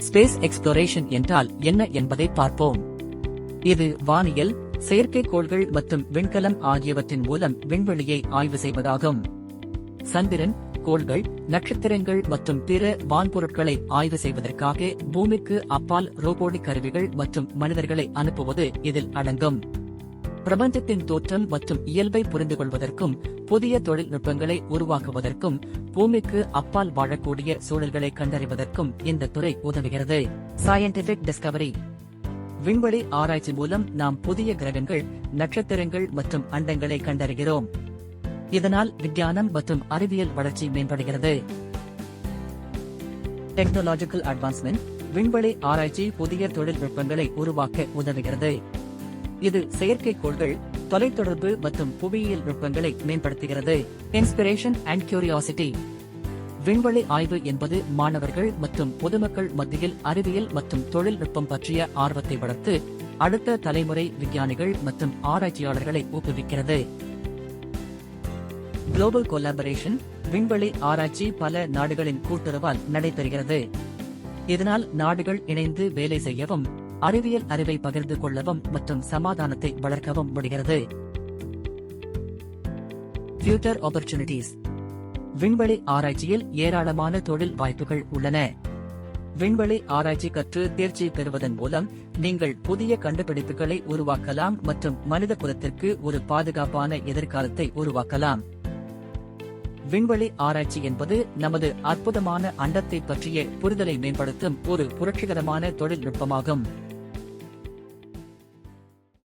Space exploration என்றால் என்ன என்பதை பார்ப்போம். இது வானியல், செயற்கைக்கோள்கள் மற்றும் விண்கலம் ஆகியவற்றின் மூலம் விண்வெளியை ஆய்வு செய்வதாகும். சந்திரன், கோள்கள், நட்சத்திரங்கள் மற்றும் பிற வான்பொருட்களை ஆய்வு செய்வதற்காக பூமிக்கு அப்பால் ரோபோட்டிக் கருவிகள் மற்றும் மனிதர்களை அனுப்புவது இதில் அடங்கும். பிரபஞ்சத்தின் தோற்றம் மற்றும் இயல்பை புரிந்து கொள்வதற்கும் புதிய தொழில்நுட்பங்களை உருவாக்குவதற்கும் பூமிக்கு அப்பால் வாழக்கூடிய சூழல்களை கண்டறிவதற்கும் இந்த துறை உதவுகிறது. Scientific Discovery. விண்வெளி ஆராய்ச்சி மூலம் நாம் புதிய கிரகங்கள், நட்சத்திரங்கள் மற்றும் அண்டங்களை கண்டறிகிறோம். இதனால் விஞ்ஞானம் மற்றும் அறிவியல் வளர்ச்சி மேம்படுகிறது. Technological advancement. விண்வெளி ஆராய்ச்சி புதிய தொழில்நுட்பங்களை உருவாக்க உதவுகிறது. இது செயற்கைக்கோள்கள், தொலைத்தொடர்பு மற்றும் புவியியல் நுட்பங்களை மேம்படுத்துகிறது. Inspiration and curiosity. விண்வெளி ஆய்வு என்பது மாணவர்கள் மற்றும் பொதுமக்கள் மத்தியில் அறிவியல் மற்றும் தொழில்நுட்பம் பற்றிய ஆர்வத்தை வளர்த்து அடுத்த தலைமுறை விஞ்ஞானிகள் மற்றும் ஆராய்ச்சியாளர்களை ஊக்குவிக்கிறது. Global collaboration. விண்வெளி ஆராய்ச்சி பல நாடுகளின் கூட்டுறவால் நடைபெறுகிறது. இதனால் நாடுகள் இணைந்து வேலை செய்யவும், அறிவியல் அறிவை பகிர்ந்து கொள்ளவும் மற்றும் சமாதானத்தை வளர்க்கவும் முடிகிறது. Future opportunities. விண்வெளி ஆராய்ச்சியில் ஏராளமான தொழில் வாய்ப்புகள் உள்ளன. விண்வெளி ஆராய்ச்சி கற்று தேர்ச்சி பெறுவதன் மூலம் நீங்கள் புதிய கண்டுபிடிப்புகளை உருவாக்கலாம் மற்றும் மனித குலத்திற்கு ஒரு பாதுகாப்பான எதிர்காலத்தை உருவாக்கலாம். விண்வெளி ஆராய்ச்சி என்பது நமது அற்புதமான அண்டத்தை பற்றிய புரிதலை மேம்படுத்தும் ஒரு புரட்சிகரமான தொழில்நுட்பமாகும்.